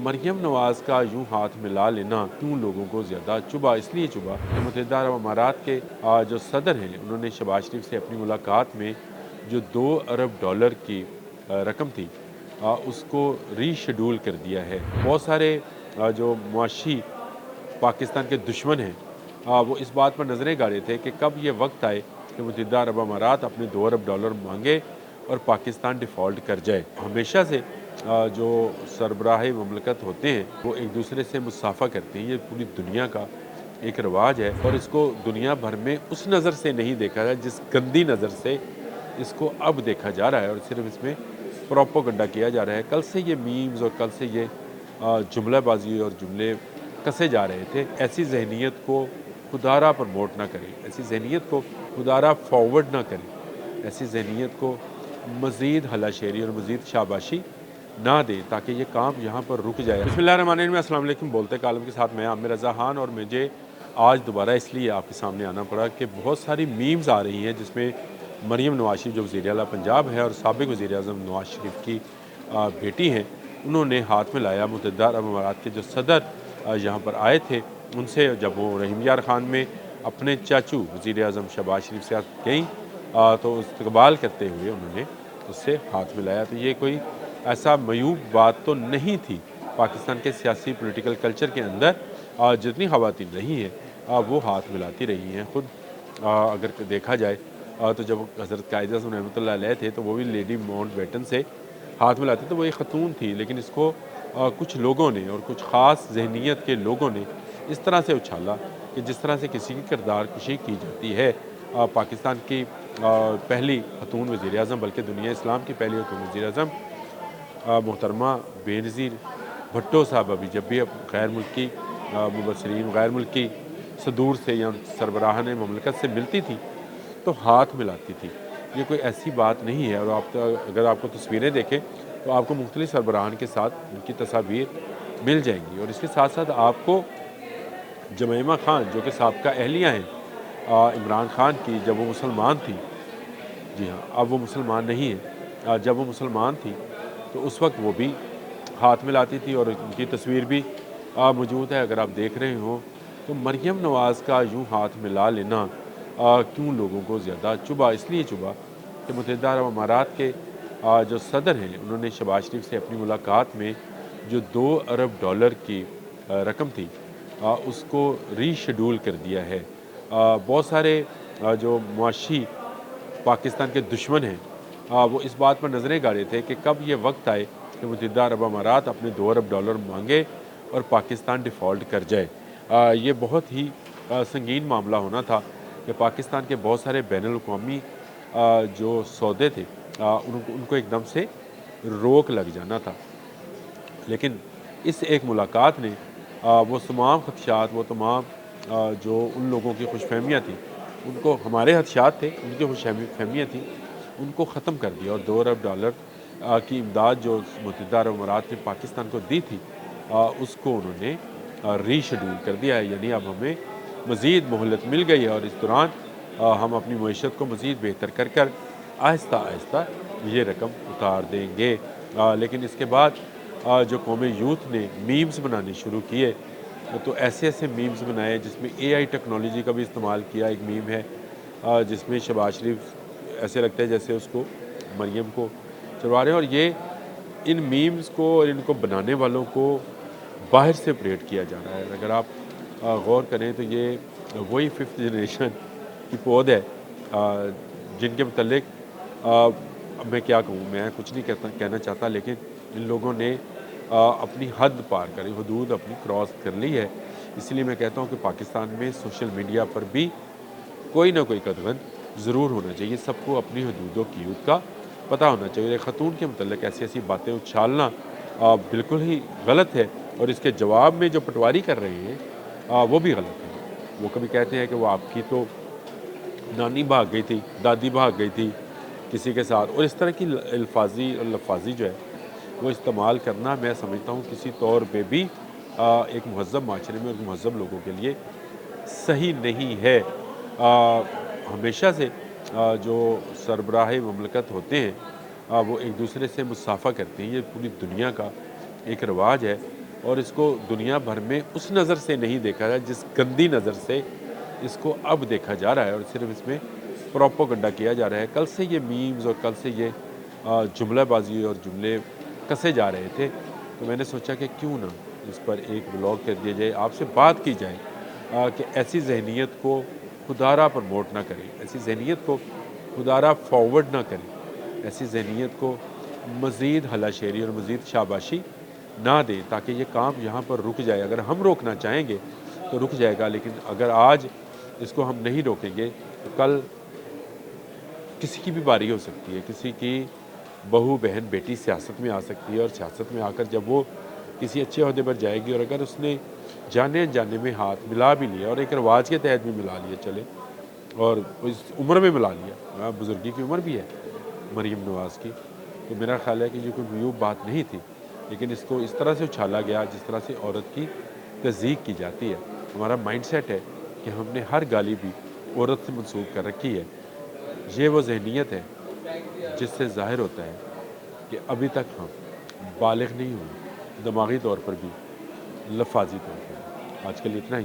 मरियम नवाज़ का यूं हाथ मिला लेना क्यों लोगों को ज़्यादा चुभा, इसलिए चुभा कि मुत्तहिदा अरब अमारात के जो सदर हैं उन्होंने शहबाज शरीफ से अपनी मुलाकात में जो $2 अरब की रकम थी उसको रीशेड्यूल कर दिया है। बहुत सारे जो मुआशी पाकिस्तान के दुश्मन हैं वो इस बात पर नज़रें गाड़े थे कि कब ये वक्त आए कि मुत्तहिदा अरब अमारात अपने $2 अरब मांगे और पाकिस्तान डिफ़ॉल्ट कर जाए। हमेशा से जो सरबराह ममलकत होते हैं वो एक दूसरे से मुसाफ़ा करते हैं, ये पूरी दुनिया का एक रिवाज है और इसको दुनिया भर में उस नज़र से नहीं देखा जाए जिस गंदी नज़र से इसको अब देखा जा रहा है और सिर्फ इसमें प्रोपोगंडा किया जा रहा है। कल से ये मीम्स और कल से ये जुमलाबाजी और जुमले कसे जा रहे थे। ऐसी जहनीत को खुदारा प्रमोट ना करें, ऐसी जहनीत को खुदारा फॉरवर्ड ना करें, ऐसी जहनीत को मज़ीद हलाशेरी और मज़ीद शाबाशी ना दें ताकि ये काम यहाँ पर रुक जाए। बिस्मिल्लाहिर्रहमानिर्रहीम, अस्सलाम वालेकुम। बोलते कालम के साथ मैं आमिर रज़ा खान और मुझे आज दोबारा इसलिए आपके सामने आना पड़ा कि बहुत सारी मीम्स आ रही हैं जिसमें मरियम नवाज़ जो वज़ीर आला पंजाब है और साबिक़ वज़ीर आज़म नवाज़ शरीफ की बेटी हैं, उन्होंने हाथ में लाया। मुत्तहिदा अरब अमारात के जो सदर यहाँ पर आए थे उनसे जब वो रहीम यार ख़ान में अपने चाचू वज़ीर आज़म शहबाज शरीफ से गईं तो इस्तकबाल करते हुए उन्होंने उससे हाथ मिलाया। तो ये कोई ऐसा मयूब बात तो नहीं थी। पाकिस्तान के सियासी पॉलिटिकल कल्चर के अंदर जितनी ख़वातीन रही हैं वो हाथ मिलाती रही हैं। ख़ुद अगर देखा जाए तो जब हज़रत कायद आज़म रहमतुल्लाह अलैह थे तो वो भी लेडी माउंटबेटन से हाथ मिलाते तो वो एक ख़तून थी, लेकिन इसको कुछ लोगों ने और कुछ ख़ास जहनीत के लोगों ने इस तरह से उछाला कि जिस तरह से किसी की किरदार कुशी की जाती है। पाकिस्तान की पहली खतून वज़ीर आज़म, बल्कि दुनिया इस्लाम की पहली खतून वज़ीर आज़म मोहतरमा बेनज़ीर भुट्टो साहब अभी जब भी गैर मुल्की मुबसरीन गैर मुल्की सदूर से या सरबराहान ममलकत से मिलती थी तो हाथ मिलाती थी। ये कोई ऐसी बात नहीं है। और आप अगर आपको तस्वीरें देखें तो आपको मुख्तलिफ सरबराहान के साथ उनकी तस्वीर मिल जाएंगी। और इसके साथ साथ आपको जमैमा खान जो कि साबका अहलिया हैं इमरान खान की, जब वो मुसलमान थी, जी हाँ अब वो मुसलमान नहीं है, जब वो मुसलमान थी तो उस वक्त वो भी हाथ मिलाती थी और उनकी तस्वीर भी मौजूद है। अगर आप देख रहे हो तो मरियम नवाज़ का यूं हाथ मिला लेना क्यों लोगों को ज़्यादा चुभा, इसलिए चुभा कि मुत्तहिदा अरब अमारात के जो सदर हैं उन्होंने शहबाज शरीफ से अपनी मुलाकात में जो $2 अरब की रकम थी उसको रीशेड्यूल कर दिया है। बहुत सारे जो मुआशी पाकिस्तान के दुश्मन हैं वो इस बात पर नज़रें गाड़े थे कि कब ये वक्त आए कि मुत्तहिदा अरब अमारात अपने $2 अरब मांगे और पाकिस्तान डिफ़ॉल्ट कर जाए। ये बहुत ही संगीन मामला होना था कि पाकिस्तान के बहुत सारे बैनुल-अक़वामी जो सौदे थे उनको एकदम से रोक लग जाना था। लेकिन इस एक मुलाकात ने वो तमाम खदशात, वो तमाम जो उन लोगों की खुशफहमियाँ थी, उनको हमारे खदशात थे, उनकी खुशफहमियाँ थी, उनको ख़त्म कर दिया। और $2 अरब की इमदाद जो मुत्तहिदा अरब अमारात ने पाकिस्तान को दी थी उसको उन्होंने रीशेड्यूल कर दिया है। यानी अब हमें मज़ीद मोहलत मिल गई है और इस दौरान हम अपनी मईशत को मज़ीद बेहतर कर कर आहिस्ता आहिस्ता ये रकम उतार देंगे। लेकिन इसके बाद जो कौमी यूथ ने मीम्स बनाने शुरू किए तो ऐसे ऐसे मीम्स बनाए जिसमें AI टेक्नोलॉजी का भी इस्तेमाल किया। एक मीम है जिसमें शहबाज शरीफ ऐसे लगता है जैसे उसको मरियम को चलवा रहे हैं। और ये इन मीम्स को और इनको बनाने वालों को बाहर से ऑपरेट किया जा रहा है। अगर आप गौर करें तो ये वही 5th जनरेशन की पौध है जिनके मतलब अब मैं क्या कहूँ, मैं कुछ नहीं कहना चाहता, लेकिन इन लोगों ने अपनी हद पार करी, हदूद अपनी क्रॉस कर ली है। इसलिए मैं कहता हूँ कि पाकिस्तान में सोशल मीडिया पर भी कोई ना कोई कदगन ज़रूर होना चाहिए। सबको अपनी हदूदों की यूद का पता होना चाहिए। ख़तून के मतलब ऐसी ऐसी बातें उछालना बिल्कुल ही गलत है। और इसके जवाब में जो पटवारी कर रहे हैं वो भी गलत है। वो कभी कहते हैं कि वो आपकी तो नानी भाग गई थी, दादी भाग गई थी किसी के साथ, और इस तरह की अल्फाजी और लफाजी जो है वो इस्तेमाल करना मैं समझता हूँ किसी तौर पे भी एक महज़्ज़ब माशरे में और महज़्ज़ब लोगों के लिए सही नहीं है। हमेशा से जो सरबराह ममलकत होते हैं वो एक दूसरे से मुसाफ़ा करते हैं, ये पूरी दुनिया का एक रिवाज है। اور اس کو دنیا بھر میں اس نظر سے نہیں دیکھا جائے جس گندی نظر سے اس کو اب دیکھا جا رہا ہے، اور صرف اس میں پروپیگنڈا کیا جا رہا ہے۔ کل سے یہ میمز اور کل سے یہ جملہ بازی اور جملے کسے جا رہے تھے، تو میں نے سوچا کہ کیوں نہ اس پر ایک بلاگ کر دیا جائے، آپ سے بات کی جائے کہ ایسی ذہنیت کو خدارہ پروموٹ نہ کریں، ایسی ذہنیت کو خدارہ فارورڈ نہ کریں، ایسی ذہنیت کو مزید ہلا شیری اور مزید شاباشی نہ دیں، تاکہ یہ کام یہاں پر رک جائے۔ اگر ہم روکنا چاہیں گے تو رک جائے گا، لیکن اگر آج اس کو ہم نہیں روکیں گے تو کل کسی کی بھی باری ہو سکتی ہے، کسی کی بہو بہن بیٹی سیاست میں آ سکتی ہے، اور سیاست میں آ کر جب وہ کسی اچھے عہدے پر جائے گی، اور اگر اس نے جانے انجانے میں ہاتھ ملا بھی لیا اور ایک رواج کے تحت بھی ملا لیا چلے، اور اس عمر میں ملا لیا، بزرگی کی عمر بھی ہے مریم نواز کی، تو میرا خیال ہے کہ یہ کوئی میوب بات نہیں تھی، لیکن اس کو اس طرح سے اچھالا گیا جس طرح سے عورت کی تضییق کی جاتی ہے۔ ہمارا مائنڈ سیٹ ہے کہ ہم نے ہر گالی بھی عورت سے منسوب کر رکھی ہے۔ یہ وہ ذہنیت ہے جس سے ظاہر ہوتا ہے کہ ابھی تک ہم بالغ نہیں ہوئے، دماغی طور پر بھی، لفاظی طور پر بھی۔ آج کے لیے اتنا ہی۔